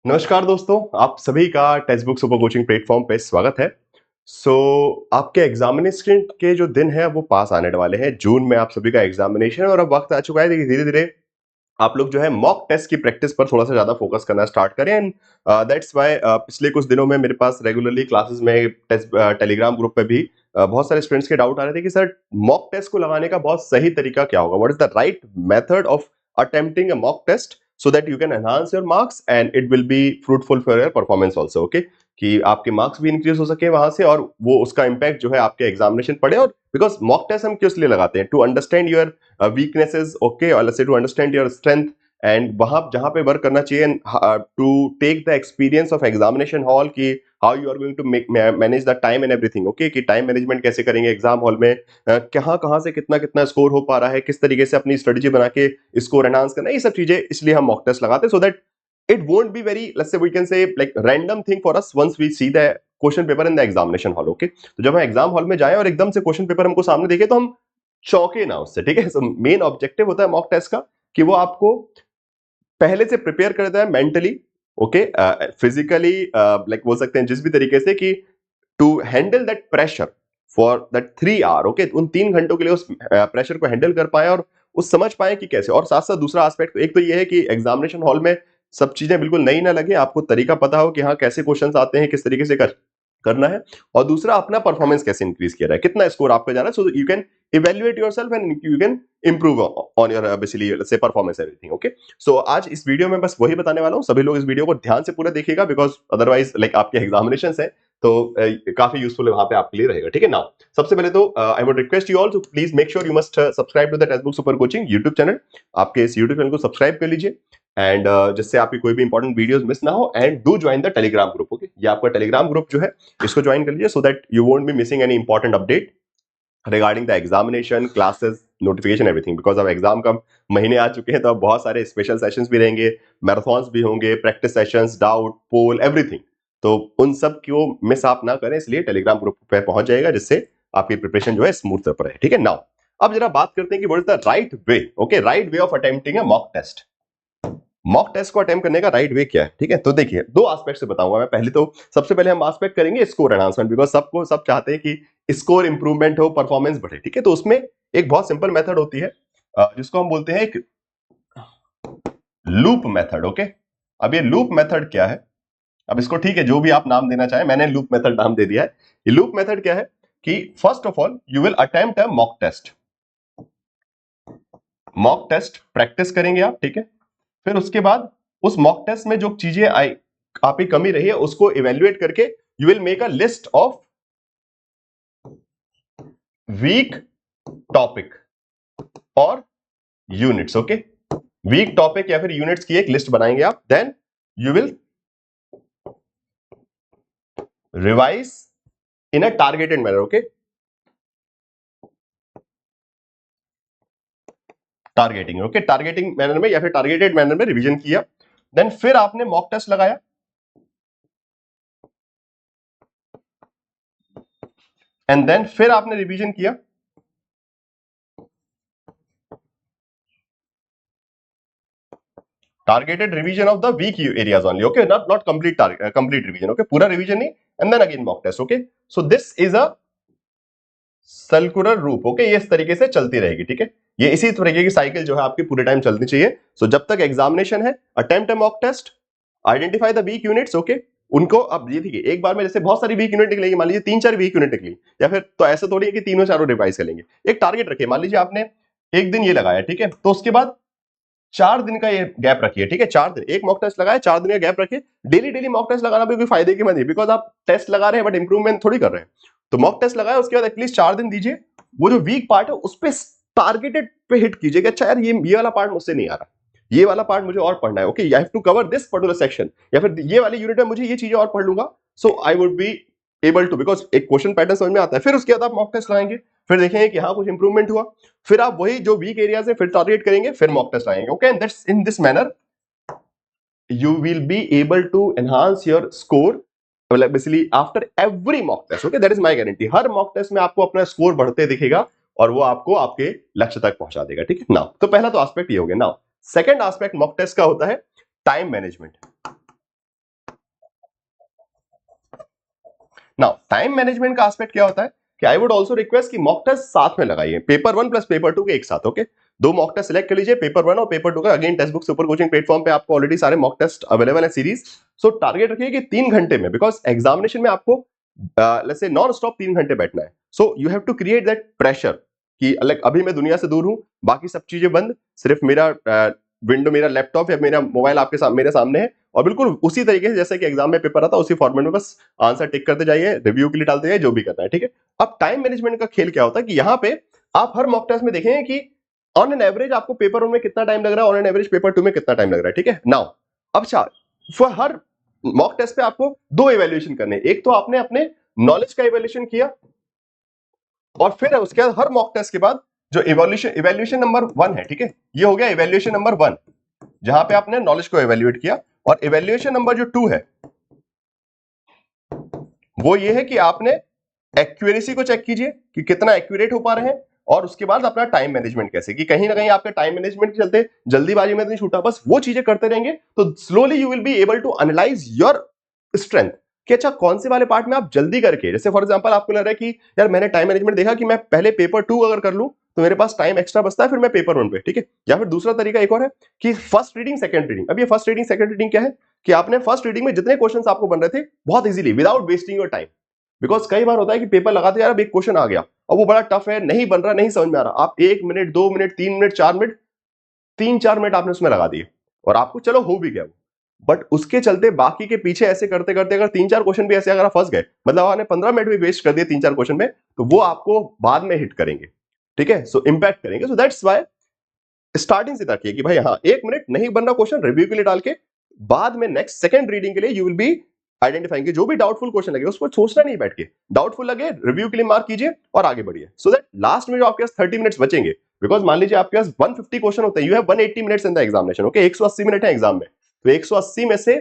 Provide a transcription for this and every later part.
नमस्कार दोस्तों, आप सभी का text book super coaching platform पे स्वागत है। आपके एग्जामिनेशन के जो दिन है वो पास आने वाले हैं। जून में आप सभी का एग्जामिनेशन है और अब वक्त आ चुका है कि धीरे-धीरे आप लोग जो है मॉक टेस्ट की प्रैक्टिस पर थोड़ा-सा ज़्यादा फोकस करना स्टार्ट करें एंड दैट्स व्हाई पिछले कुछ दिनों में मेरे पास रेगुलरली क्लासेस में टेलीग्राम ग्रुप पे भी बहुत सारे स्टूडेंट्स के डाउट आ रहे थे कि सर मॉक टेस्ट को लगाने का बहुत सही तरीका क्या होगा? What is the right method of attempting a mock test so that you can enhance your marks and it will be fruitful for your performance also okay? कि आपके मार्क्स भी इंक्रीज हो सके वहां से और वो उसका इम्पैक्ट जो है आपके एग्जामिनेशन पड़े और बिकॉज मॉक टेस्ट हम किस लिए लगाते हैं? To understand your weaknesses okay or let's say to understand your strength and वहां जहां पे वर्क करना चाहिए to take the experience of examination hall की how you are going to manage the time and everything okay कि time management कैसे करेंगे exam hall में कहाँ कहाँ से कितना कितना स्कोर हो पा रहा है किस तरीके से अपनी स्ट्रेटेजी बना के स्कोर एनहांस करना ये सब चीजें इसलिए हम मॉक टेस्ट लगाते हैं so that it won't be very let's say we can say like random thing for us once we see the question paper in the examination hall okay तो जब हम एग्जाम हॉल में जाएं और एकदम से क्वेश्चन पेपर हमको सामने देखे तो हम चौंके ना उससे ठीक है मेन ऑब्जेक्टिव होता है मॉक टेस्ट का कि वो आपको पहले से प्रिपेयर कर देता है मेंटली ओके फिजिकली लाइक बोल सकते हैं जिस भी तरीके से कि to handle that pressure for that 3 hour okay उन 3 घंटों के लिए उस प्रेशर को हैंडल कर पाए और उस समझ पाए कि कैसे और साथ साथ दूसरा एस्पेक्ट एक तो ये है कि एग्जामिनेशन हॉल में सब चीजें बिल्कुल नई ना लगे आपको तरीका पता हो कि हाँ कैसे क्वेश्चंस आते हैं किस तरीके से करना है और दूसरा अपना परफॉर्मेंस कैसे इंक्रीज किया रहा है कितना स्कोर आपका जा रहा है so you can evaluate yourself and you can improve on your basically let's say performance everything okay so आज इस वीडियो में बस वही बताने वाला हूँ सभी लोग इस वीडियो को ध्यान से पूरा देखिएगा बिकॉज अदरवाइज लाइक आपके एग्जामिनेशन है तो काफी यूजफुल वहां पे आपके लिए रहेगा ठीक है नाउ सबसे पहले तो I would request you all to please make sure you must subscribe to the Testbook super coaching YouTube channel आपके इस यूट्यूब चैनल को सब्सक्राइब कर लीजिए एंड जिससे आपकी कोई भी इंपॉर्टेंट वीडियोस मिस ना हो and do join the Telegram group okay ये आपका टेलीग्राम ग्रुप जो है इसको ज्वाइन कर लीजिए सो that you won't be missing any important update regarding the examination classes notification everything because अब एग्जाम का महीने आ चुके हैं तो अब बहुत सारे स्पेशल सेशंस भी रहेंगे मैराथन्स भी होंगे प्रैक्टिस सेशंस डाउट पोल एवरीथिंग तो उन सब को मिस आप ना करें इसलिए टेलीग्राम ग्रुप पे पहुंच जाएगा जिससे आपकी प्रिपरेशन जो है स्मूथ रहे ठीक है नाउ अब जरा बात करते हैं कि what is the right way okay right way of attempting a mock test को अटेम्प्ट करने का राइट वे क्या है ठीक है तो देखिए दो एस्पेक्ट से बताऊंगा मैं पहले तो सबसे पहले हम एस्पेक्ट करेंगे स्कोर एनहांसमेंट बिकॉज सब चाहते हैं कि स्कोर इंप्रूवमेंट हो परफॉर्मेंस बढ़े ठीक है तो उसमें एक बहुत सिंपल मेथड होती है जिसको हम बोलते हैं एक लूप मेथड ओके अब ये लूप मेथड क्या है अब इसको ठीक है जो भी आप नाम देना चाहें मैंने लूप मेथड नाम दे दिया है ये लूप मेथड क्या है कि first of all you will attempt a mock test practice करेंगे आप ठीक है फिर उसके बाद उस मॉक टेस्ट में जो चीजें आई आपकी कमी रही है उसको इवेल्युएट करके you will make a list of weak topic और यूनिट्स ओके वीक टॉपिक या फिर यूनिट्स की एक लिस्ट बनाएंगे आप then you will revise in a targeted manner okay targeting manner में या फिर टारगेटेड मैनर में रिवीजन किया देन फिर आपने मॉक टेस्ट लगाया एंड देन फिर आपने रिवीजन किया targeted revision of the weak areas only okay not complete revision okay पूरा revision नहीं and then again mock test okay so this is a circular रूप ओके ये इस तरीके से चलती रहेगी ठीक है ये इसी तरीके की साइकिल जो है आपकी पूरे टाइम चलनी चाहिए सो जब तक एग्जामिनेशन है attempt a mock test identify the weak units okay उनको अब ये देखिए एक बार में जैसे बहुत सारी वीक यूनिट निकलेगी मान लीजिए 3-4 वीक यूनिट निकली या फिर तो ऐसा थोड़ी है कि तीनों चारों रिवाइज करेंगे एक टारगेट रखिए मान लीजिए आपने एक दिन ये लगाया ठीक है तो उसके बाद 4 दिन का ये गैप रखिए ठीक है 4 दिन एक मॉक टेस्ट लगाए 4 दिन का गैप रखिए डेली मॉक टेस्ट लगाना भी कोई फायदे की बात नहीं बिकॉज आप टेस्ट लगा रहे हैं बट इंप्रूवमेंट थोड़ी कर रहे हैं तो मॉक टेस्ट लगाए उसके बाद एटलीस्ट 4 दिन दीजिए वो जो वीक पार्ट है उस पर टारगेटेड पे हिट कीजिए अच्छा यार ये वाला पार्ट मुझसे नहीं आ रहा ये वाला पार्ट मुझे और पढ़ना है okay I have to cover this particular section या फिर ये वाली यूनिट में मुझे ये चीजें और पढ़ लूंगा so I would be able to because एक क्वेश्चन पैटर्न समझ में आता है फिर उसके बाद आप मॉक टेस्ट लगाएंगे फिर देखेंगे कि हाँ कुछ इंप्रूवमेंट हुआ फिर आप वही जो वीक एरियाज है फिर टारगेट करेंगे फिर मॉक टेस्ट आएंगे okay and that's in this manner you will be able to enhance your score basically after every mock test okay that is my guarantee her mock test में आपको अपना score बढ़ते दिखेगा और वो आपको आपके लक्ष्य तक पहुंचा देगा ठीक है नाउ तो पहला तो एस्पेक्ट ये हो गया now second aspect mock test का होता है time management now time management का एस्पेक्ट क्या होता है कि आई वुड आल्सो रिक्वेस्ट कि मॉक टेस्ट साथ में लगाइए, पेपर 1 प्लस पेपर 2 के एक साथ। ओके, दो मॉक टेस्ट सिलेक्ट कर लीजिए, पेपर 1 और पेपर 2 का। Again text book super coaching platform पे आपको ऑलरेडी सारे मॉक टेस्ट अवेलेबल है सीरीज। सो टारगेट रखिए कि 3 घंटे में, बिकॉज एग्जामिनेशन में आपको लेट्स से नॉन स्टॉप 3 घंटे बैठना है। So you have to create that pressure कि लाइक अभी मैं दुनिया से दूर हूं, बाकी सब चीजें बंद, सिर्फ मेरा विंडो, मेरा लैपटॉप या मेरा मोबाइल आपके सामने, मेरे सामने है, और बिल्कुल उसी तरीके से जैसे कि एग्जाम में पेपर आता है उसी फॉर्मेट में बस आंसर टिक करते जाइए, रिव्यू के लिए डालते जाइए, जो भी करना है। ठीक है, अब टाइम मैनेजमेंट का खेल क्या होता है कि यहाँ पे आप हर मॉक टेस्ट में देखेंगे कि ऑन एन एवरेज आपको पेपर 1 में कितना टाइम लग रहा है, ऑन एन एवरेज पेपर 2 में कितना टाइम लग रहा है। ठीक है, नाउ अब फॉर हर मॉक टेस्ट पे आपको दो इवैल्यूएशन करने हैं। एक तो आपने अपने नॉलेज का इवैल्यूएशन किया, और फिर उसके बाद हर मॉक टेस्ट के बाद जो इवैल्यूएशन नंबर 1 है, ठीक है, ये हो गया इवैल्यूएशन नंबर 1, जहां पे आपने नॉलेज को इवैल्यूएट किया। और इवैल्यूएशन नंबर जो 2 है वो ये है कि आपने एक्यूरेसी को चेक कीजिए कि कितना एक्यूरेट हो पा रहे हैं, और उसके बाद अपना टाइम मैनेजमेंट कैसे, कि कहीं ना कहीं आपके टाइम मैनेजमेंट के चलते जल्दीबाजी में नहीं छूटा। बस वो चीजें करते रहेंगे तो slowly you will be able to analyse your strength कि अच्छा कौन से वाले पार्ट में आप जल्दी करके, जैसे फॉर एग्जांपल आपको लग रहा है कि यार मैंने टाइम मैनेजमेंट देखा कि मैं पहले पेपर 2 अगर कर लूं तो मेरे पास टाइम एक्स्ट्रा बचता है, फिर मैं पेपर 1 पे। ठीक है, या फिर दूसरा तरीका एक और है कि फर्स्ट रीडिंग सेकंड रीडिंग। अब ये फर्स्ट रीडिंग सेकंड रीडिंग क्या है कि आपने फर्स्ट रीडिंग में जितने क्वेश्चंस आपको बन रहे थे बहुत easily without wasting your time, because कई बार होता है कि पेपर लगाते यार अब एक क्वेश्चन आ गया और वो बड़ा टफ है, नहीं बन रहा, नहीं समझ में आ रहा, आप 1 minute 2 minute 3 minute 4 minute 3-4 minute आपने उसमें लगा दिए और आपको चलो हो भी गया वो, बट उसके चलते बाकी के पीछे ऐसे करते करते अगर 3-4 क्वेश्चन भी ऐसे अगर आप फंस गए, मतलब आपने 15 मिनट भी वेस्ट कर दिए 3-4 क्वेश्चन में, तो वो आपको बाद में हिट करेंगे। ठीक है, सो इंपैक्ट करेंगे। सो दैट्स व्हाई स्टार्टिंग से रखिए कि भाई हाँ 1 मिनट नहीं बन रहा क्वेश्चन, रिव्यू के लिए डाल के बाद में नेक्स्ट सेकंड रीडिंग के लिए यू विल बी आइडेंटिफाइंग जो भी डाउटफुल क्वेश्चन लगे उसको सोचना नहीं, बैठ के डाउटफुल लगे रिव्यू के लिए मार्क कीजिए और आगे बढ़िए, सो दैट लास्ट में जो आपके पास 30 मिनट्स बचेंगे, बिकॉज मान लीजिए आपके पास 150 क्वेश्चन होते हैं, you have 180 minutes in the examination. Okay, 180 minute है एग्जाम में, तो 180 में से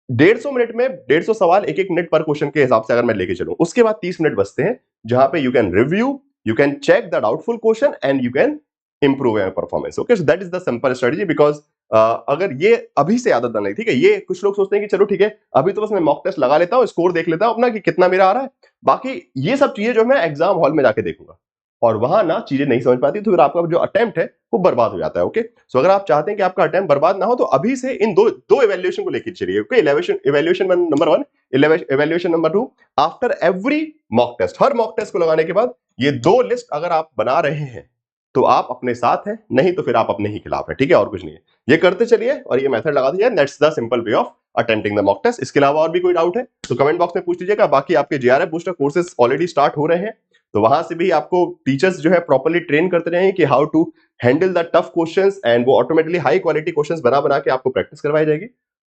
150 मिनट में 150 सवाल एक एक मिनट पर क्वेश्चन के हिसाब से अगर मैं लेके चलूं, उसके बाद 30 मिनट बचते हैं जहां पे you can review, you can check the doubtful question and you can improve your performance. Okay, so that is the simple strategy, because अगर ये अभी से आदत डालनी, ठीक है, ये कुछ लोग सोचते हैं कि चलो ठीक है अभी तो बस मैं मॉक टेस्ट लगा लेता हूं, स्कोर देख लेता हूं अपना कि कितना मेरा आ रहा है, बाकी ये सब चीजें जो मैं एग्जाम हॉल में जाके देखूंगा, और वहां ना चीजें नहीं समझ पाती तो फिर आपका जो अटेम्प्ट है वो बर्बाद हो जाता है। ओके, सो अगर आप चाहते हैं कि आपका अटेम्प्ट बर्बाद ना हो तो अभी से इन दो इवैल्यूएशन को लेकर चलिए। Okay, evaluation number 1, evaluation number 2, after every mock test, हर मॉक टेस्ट को लगाने के बाद ये दो लिस्ट अगर आप बना रहे हैं तो आप अपने साथ हैं, नहीं तो फिर आप अपने ही खिलाफ है। ठीक है, और कुछ नहीं है, ये करते चलिए और ये मेथड लगा दीजिए, that's the simple way of attempting the mock test. इसके अलावा और भी कोई डाउट है तो कमेंट बॉक्स में पूछ लीजिएगा। बाकी आपके JRF booster courses already start हो रहे हैं, तो वहां से भी आपको टीचर्स जो है प्रॉपर्ली ट्रेन करते रहे कि how to handle the tough questions, and वो ऑटोमेटिकली हाई क्वालिटी क्वेश्चंस बना बना के आपको प्रैक्टिस करवाई जाएगी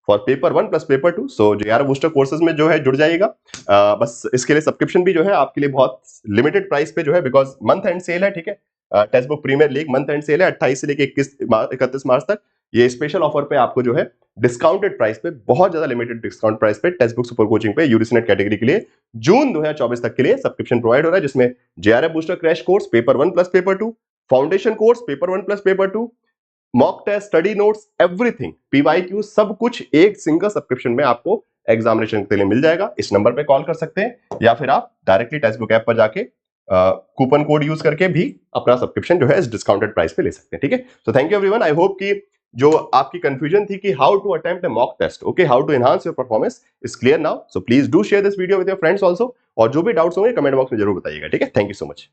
for paper 1 plus paper 2। So JRF booster courses में जो है जुड़ जाइएगा। बस इसके लिए सब्सक्रिप्शन भी जो है आपके लिए बहुत लिमिटेड प्राइस पे जो है, बिकॉज मंथ एंड सेल है। ठीक है, text book premier league month end sale है 28 से लेकर 31 मार्च तक। ये स्पेशल ऑफर पे आपको जो है डिस्काउंटेड प्राइस पे, बहुत ज्यादा लिमिटेड डिस्काउंट प्राइस पे टेक्स्ट बुक सुपर कोचिंग पे यूजीसी कैटेगरी के लिए जून 2024 तक के लिए सब्सक्रिप्शन प्रोवाइड हो रहा है, जिसमें JRF booster crash course paper 1 plus paper 2, foundation course paper 1 plus paper 2, mock test, study notes, everything, PYQ, सब कुछ एक सिंगल सब्सक्रिप्शन में आपको एग्जामिनेशन के लिए मिल जाएगा। इस नंबर पे कॉल कर सकते हैं या फिर आप डायरेक्टली टेक्स्ट बुक ऐप पर जाके कूपन कोड यूज करके भी अपना सब्सक्रिप्शन जो है इस डिस्काउंटेड प्राइस पे ले सकते हैं। ठीक है, so thank you everyone. I hope कि जो आपकी कंफ्यूजन थी कि how to attempt a mock test, okay, how to enhance your performance is clear now. So please do share this video with your friends also, और जो भी doubts होंगे comment box में जरूर बताइएगा। ठीक है, थैंक यू सो मच।